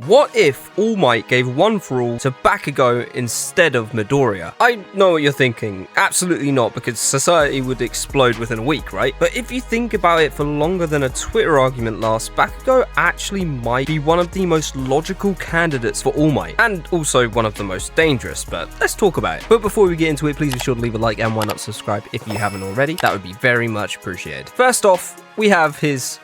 What if All Might gave One for All to Bakugo instead of Midoriya? I know what you're thinking. Absolutely not, because society would explode within a week, right? But if you think about it for longer than a Twitter argument lasts, Bakugo actually might be one of the most logical candidates for All Might, and also one of the most dangerous, but let's talk about it. But before we get into it, please be sure to leave a like and why not subscribe if you haven't already. That would be very much appreciated. First off, we have his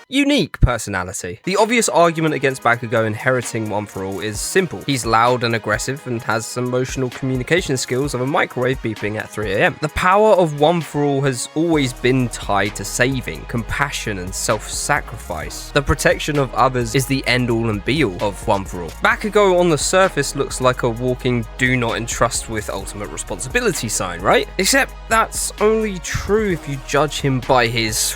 unique personality. The obvious argument against Bakugo inheriting One for All is simple. He's loud and aggressive and has emotional communication skills of a microwave beeping at 3 AM. The power of One for All has always been tied to saving, compassion, and self-sacrifice. The protection of others is the end-all and be-all of One for All. Bakugo on the surface looks like a walking do not entrust with ultimate responsibility sign, right? Except that's only true if you judge him by his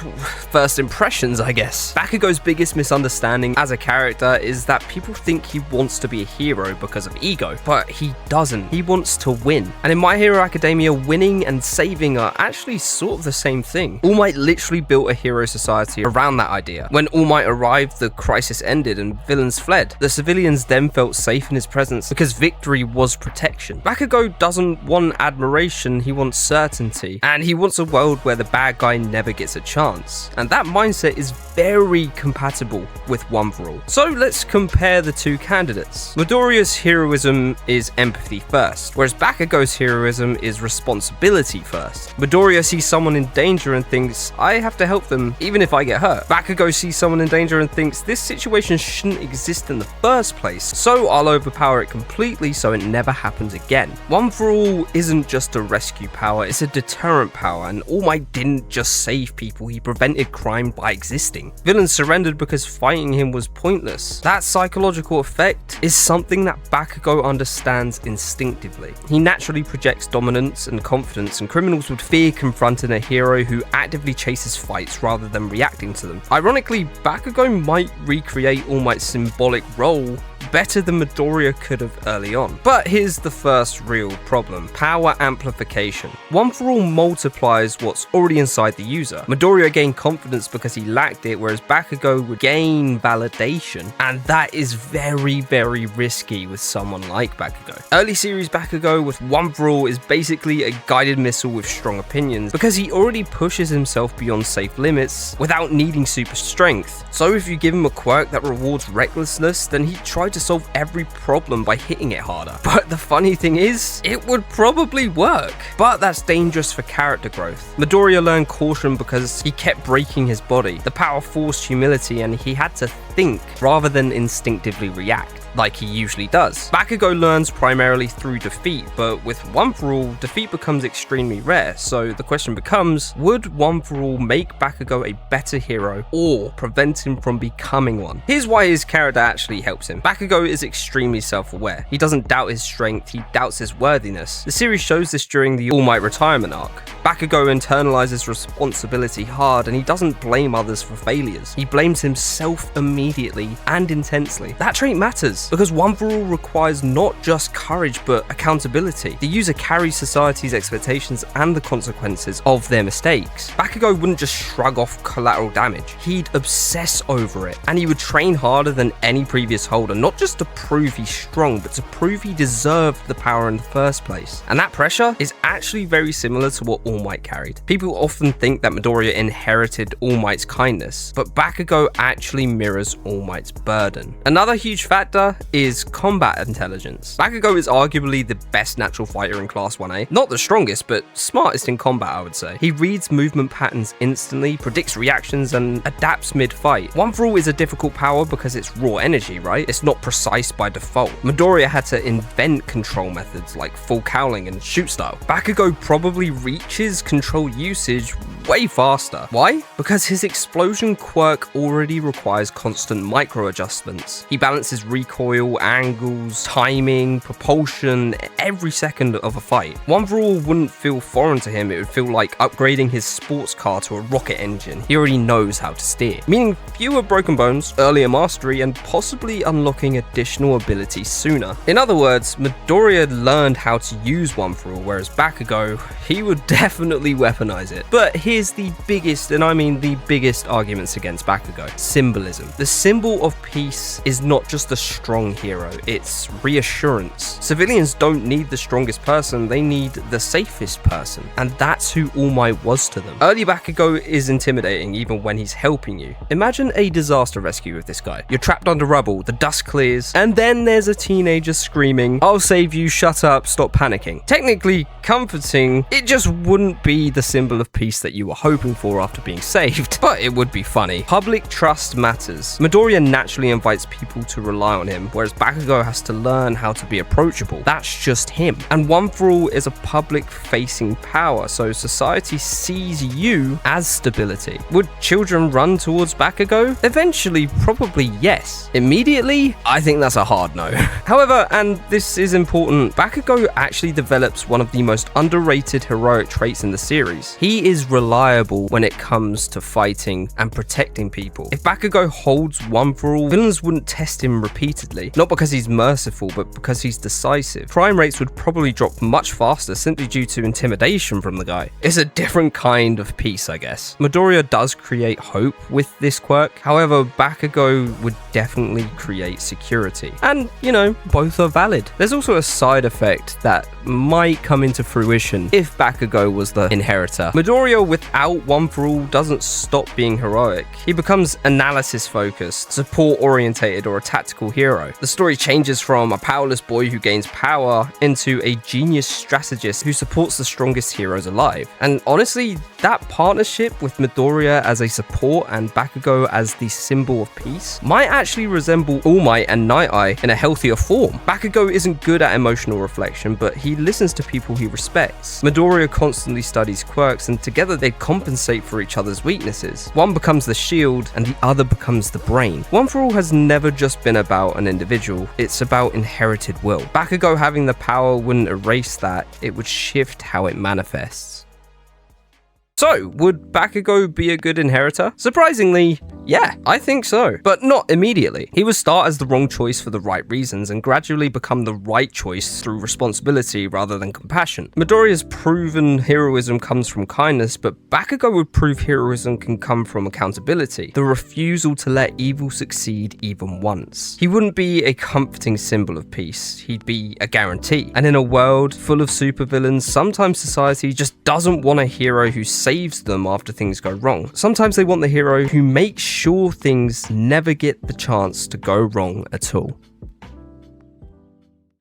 first impressions, I guess. Bakugo's biggest misunderstanding as a character is that people think he wants to be a hero because of ego, but he doesn't. He wants to win. And in My Hero Academia, winning and saving are actually sort of the same thing. All Might literally built a hero society around that idea. When All Might arrived, the crisis ended and villains fled. The civilians then felt safe in his presence because victory was protection. Bakugo doesn't want admiration, he wants certainty. And he wants a world where the bad guy never gets a chance. And that mindset is very compatible with One for All. So let's compare the two candidates. Midoriya's heroism is empathy first, whereas Bakugo's heroism is responsibility first. Midoriya sees someone in danger and thinks, I have to help them even if I get hurt. Bakugo sees someone in danger and thinks, this situation shouldn't exist in the first place, so I'll overpower it completely so it never happens again. One for All isn't just a rescue power, it's a deterrent power, and All Might didn't just save people, he prevented crime by existing. Villains surrendered because fighting him was pointless. That psychological effect is something that Bakugo understands instinctively. He naturally projects dominance and confidence, and criminals would fear confronting a hero who actively chases fights rather than reacting to them. Ironically, Bakugo might recreate All Might's symbolic role better than Midoriya could have early on. But here's the first real problem: power amplification. One for All multiplies what's already inside the user. Midoriya gained confidence because he lacked it, whereas Bakugo would gain validation, and that is very, very risky with someone like Bakugo. Early series Bakugo with One for All is basically a guided missile with strong opinions because he already pushes himself beyond safe limits without needing super strength. So if you give him a quirk that rewards recklessness, then he'd try to solve every problem by hitting it harder. But the funny thing is, it would probably work. But that's dangerous for character growth. Midoriya learned caution because he kept breaking his body. The power forced humility and he had to think rather than instinctively react like he usually does. Bakugo learns primarily through defeat, but with One for All, defeat becomes extremely rare, so the question becomes, would One for All make Bakugo a better hero or prevent him from becoming one? Here's why his character actually helps him. Bakugo is extremely self-aware. He doesn't doubt his strength, he doubts his worthiness. The series shows this during the All Might retirement arc. Bakugo internalizes responsibility hard and he doesn't blame others for failures. He blames himself immediately and intensely. That trait matters because One for All requires not just courage but accountability. The user carries society's expectations and the consequences of their mistakes. Bakugo wouldn't just shrug off collateral damage. He'd obsess over it, and he would train harder than any previous holder, not just to prove he's strong, but to prove he deserved the power in the first place. And that pressure is actually very similar to what All Might carried. People often think that Midoriya inherited All Might's kindness, but Bakugo actually mirrors All Might's burden. Another huge factor is combat intelligence. Bakugo is arguably the best natural fighter in Class 1A. Not the strongest, but smartest in combat, I would say. He reads movement patterns instantly, predicts reactions, and adapts mid-fight. One for All is a difficult power because it's raw energy, right? It's not precise by default. Midoriya had to invent control methods like full cowling and shoot style. Bakugo probably reaches control usage way faster. Why? Because his explosion quirk already requires constant micro adjustments. He balances recoil, angles, timing, propulsion, every second of a fight. One for All wouldn't feel foreign to him, it would feel like upgrading his sports car to a rocket engine. He already knows how to steer. Meaning fewer broken bones, earlier mastery, and possibly unlocking additional abilities sooner. In other words, Midoriya learned how to use One for All, whereas Bakugo, he would definitely weaponize it. But here's the biggest, and I mean the biggest, arguments against Bakugo: symbolism. The symbol of peace is not just a strong hero, it's reassurance. Civilians don't need the strongest person, they need the safest person, and that's who All Might was to them. Early Bakugo is intimidating even when he's helping you. Imagine a disaster rescue with this guy. You're trapped under rubble, the dust clears, and then there's a teenager screaming, "I'll save you, shut up, stop panicking." Technically comforting, it just wouldn't be the symbol of peace that you were hoping for after being saved, but it would be funny. Public trust matters. Midoriya naturally invites people to rely on him, whereas Bakugo has to learn how to be approachable. That's just him. And One For All is a public-facing power, so society sees you as stability. Would children run towards Bakugo? Eventually, probably yes. Immediately, I think that's a hard no. However, and this is important, Bakugo actually develops one of the most underrated heroic traits in the series. He is reliable when it comes to fighting and protecting people. If Bakugo holds One For All, villains wouldn't test him repeatedly, not because he's merciful, but because he's decisive. Crime rates would probably drop much faster simply due to intimidation from the guy. It's a different kind of peace, I guess. Midoriya does create hope with this quirk, however, Bakugo would definitely create security. And, you know, both are valid. There's also a side effect that might come into fruition if Bakugo was the inheritor. Midoriya without One For All doesn't stop being heroic. He becomes analysis focused, support orientated, or a tactical hero. The story changes from a powerless boy who gains power into a genius strategist who supports the strongest heroes alive. And honestly, that partnership with Midoriya as a support and Bakugo as the symbol of peace might actually resemble All Might and Night Eye in a healthier form. Bakugo isn't good at emotional reflection, but he listens to people he respects. Midoriya constantly studies quirks, and together they compensate for each other's weaknesses. One becomes the shield, and the other becomes the brain. One For All has never just been about an individual, it's about inherited will. Bakugo having the power wouldn't erase that, it would shift how it manifests. So, would Bakugo be a good inheritor? Surprisingly, yeah, I think so, but not immediately. He would start as the wrong choice for the right reasons and gradually become the right choice through responsibility rather than compassion. Midoriya's proven heroism comes from kindness, but Bakugo would prove heroism can come from accountability, the refusal to let evil succeed even once. He wouldn't be a comforting symbol of peace, he'd be a guarantee. And in a world full of supervillains, sometimes society just doesn't want a hero who saves them after things go wrong. Sometimes they want the hero who makes sure things never get the chance to go wrong at all.